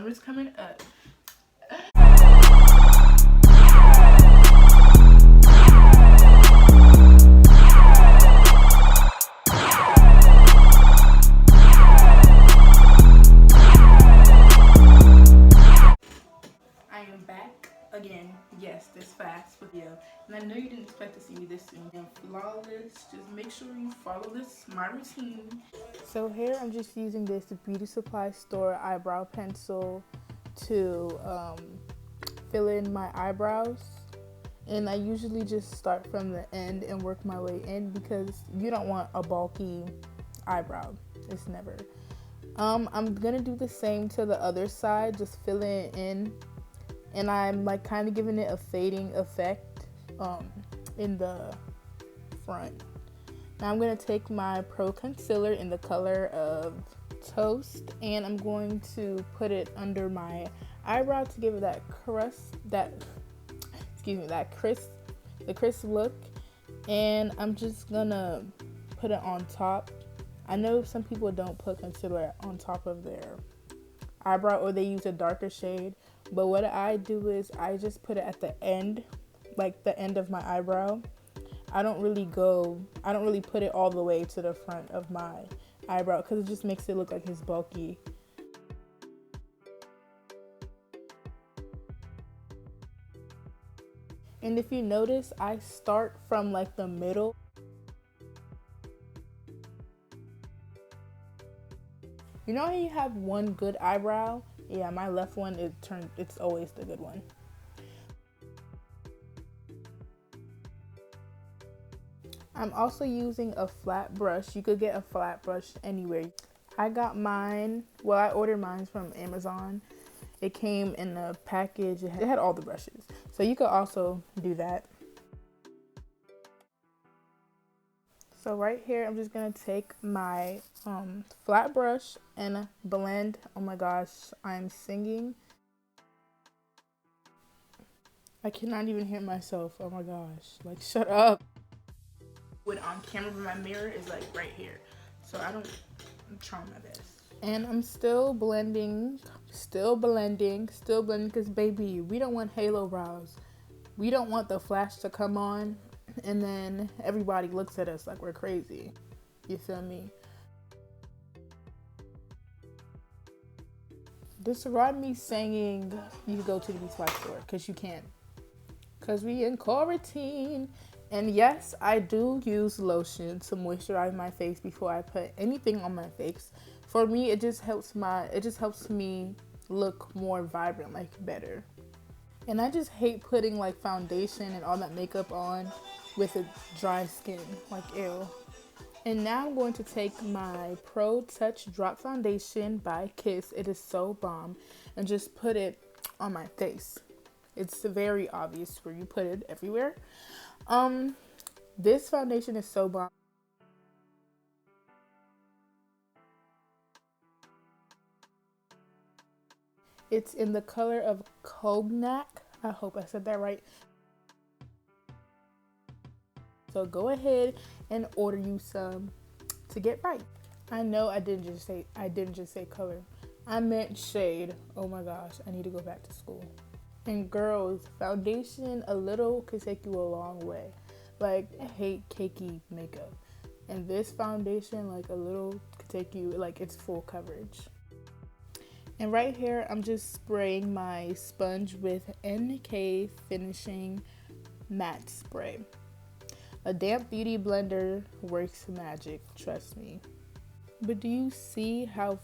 summer's coming up. I am back again. Yes, this fast video. And I know you didn't expect to see me this soon. I'm flawless. Just make sure you follow my routine. So here I'm just using this beauty supply store eyebrow pencil to fill in my eyebrows. And I usually just start from the end and work my way in because you don't want a bulky eyebrow. It's never. I'm gonna do the same to the other side, just filling it in. And I'm like kind of giving it a fading effect in the front. Now I'm going to take my Pro Concealer in the color of Toast, and I'm going to put it under my eyebrow to give it that crisp look. And I'm just gonna put it on top. I know some people don't put concealer on top of their eyebrow, or they use a darker shade. But what I do is I just put it at the end, like the end of my eyebrow. I don't really put it all the way to the front of my eyebrow because it just makes it look like it's bulky. And if you notice, I start from like the middle. You know how you have one good eyebrow? Yeah, my left one, it's always the good one. I'm also using a flat brush. You could get a flat brush anywhere. I got mine, well, I ordered mine from Amazon. It came in a package. It had all the brushes. So you could also do that. So right here, I'm just gonna take my flat brush and blend. Oh my gosh, I'm singing. I cannot even hear myself. Oh my gosh, like shut up. When on camera, but my mirror is like right here. So I'm trying my best. And I'm still blending, because baby, we don't want halo brows. We don't want the flash to come on and then everybody looks at us like we're crazy. You feel me? Disregard me saying you go to the beauty supply store, because you can't. Because we in quarantine. And yes, I do use lotion to moisturize my face before I put anything on my face. For me, it just helps me look more vibrant, like better. And I just hate putting like foundation and all that makeup on with a dry skin, like ew. And now I'm going to take my Pro Touch Drop Foundation by Kiss. It is so bomb. And just put it on my face. It's very obvious where you put it everywhere. This foundation is so bomb. It's in the color of Cognac. I hope I said that right. So go ahead and order you some to get right. I know I didn't just say color. I meant shade. Oh my gosh, I need to go back to school. And girls, foundation a little could take you a long way. Like, I hate cakey makeup. And this foundation, like a little could take you, like it's full coverage. And right here, I'm just spraying my sponge with NK Finishing Matte Spray. A damp beauty blender works magic, trust me. But do you see how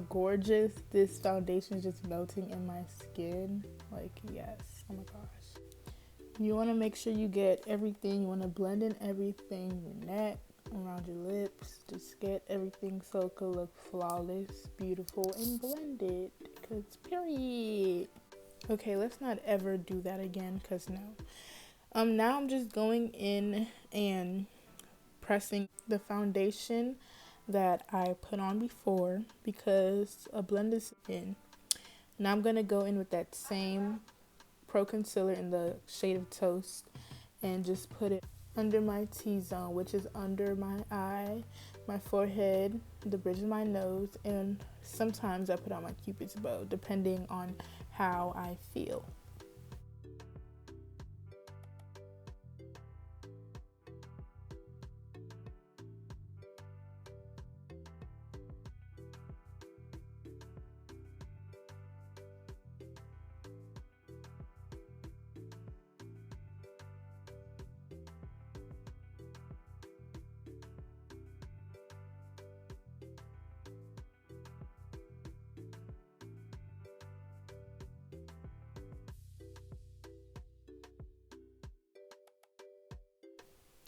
gorgeous this foundation is just melting in my skin? Like, yes, oh my gosh. You want to make sure you get everything. You want to blend in everything, your neck, around your lips. Just get everything so it could look flawless, beautiful, and blended. Because period. Okay, let's not ever do that again, because no. Now I'm just going in and pressing the foundation that I put on before, because a blend is in. Now I'm going to go in with that same Pro Concealer in the shade of Toast and just put it under my T-zone, which is under my eye, my forehead, the bridge of my nose, and sometimes I put on my cupid's bow, depending on how I feel.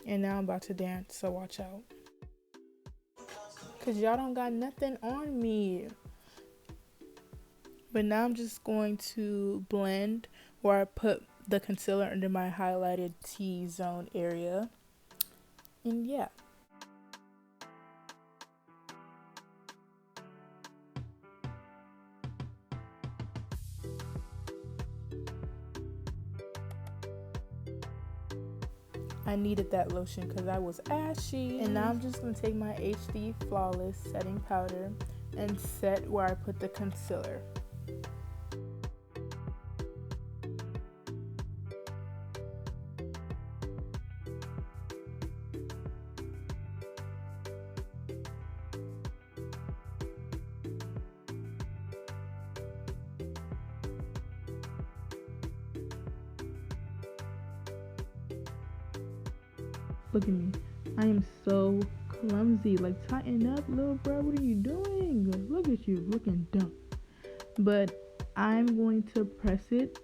And now I'm about to dance, so watch out. Cause y'all don't got nothing on me. But now I'm just going to blend where I put the concealer under my highlighted T-zone area. And yeah. I needed that lotion because I was ashy. And now I'm just going to take my HD Flawless setting powder and set where I put the concealer. Look at me. I am so clumsy. Like, tighten up, little bro. What are you doing? Look at you, looking dumb. But I'm going to press it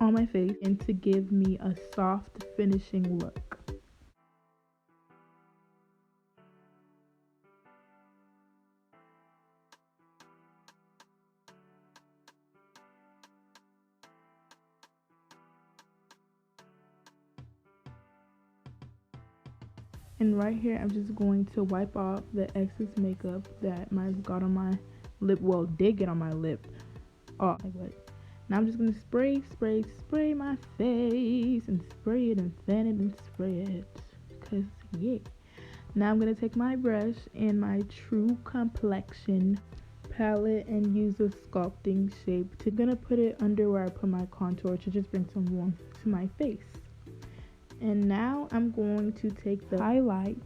on my face and to give me a soft finishing look. And right here, I'm just going to wipe off the excess makeup that might have got on my lip. Well, did get on my lip. Oh, like what? Now I'm just going to spray my face and spray it and fan it and spray it. Because, yeah. Now I'm going to take my brush and my True Complexion palette and use a sculpting shape to gonna put it under where I put my contour to just bring some warmth to my face. And now I'm going to take the highlight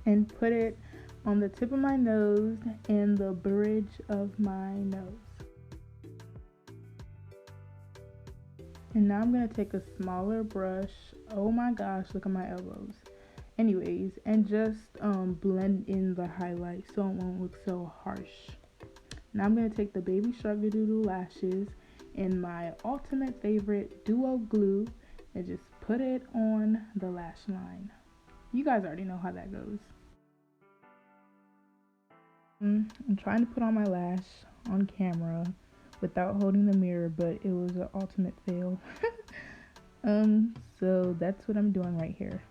and put it on the tip of my nose and the bridge of my nose. And now I'm going to take a smaller brush. Oh my gosh, look at my elbows. Anyways, and just blend in the highlight so it won't look so harsh. Now I'm going to take the Baby Shark Doodle lashes and my ultimate favorite Duo Glue and just put it on the lash line. You guys already know how that goes. I'm trying to put on my lash on camera without holding the mirror, but it was an ultimate fail. So that's what I'm doing right here.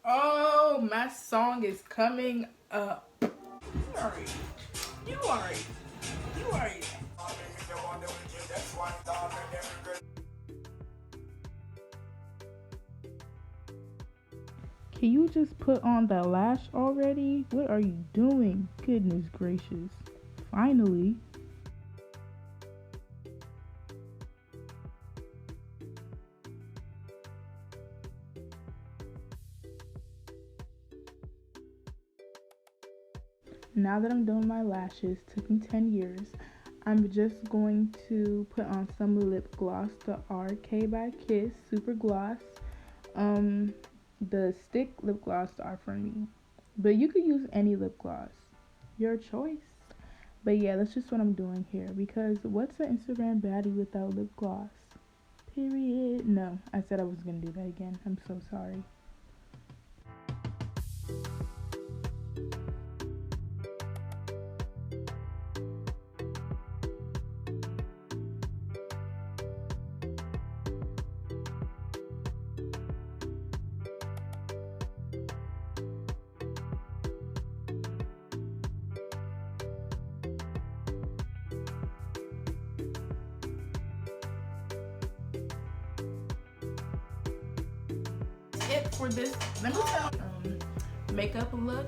Oh, my song is coming up. You alright. Can you just put on the lash already? What are you doing? Goodness gracious. Finally. Now that I'm done with my lashes, took me 10 years, I'm just going to put on some lip gloss, the RK by Kiss Super Gloss. The stick lip gloss are for me, but you could use any lip gloss, your choice. But yeah, that's just what I'm doing here, because what's an Instagram baddie without lip gloss? Period. No, I said I was gonna do that again. I'm so sorry. for this, let me tell makeup look.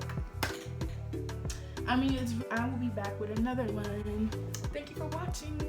I mean, I will be back with another one. Thank you for watching.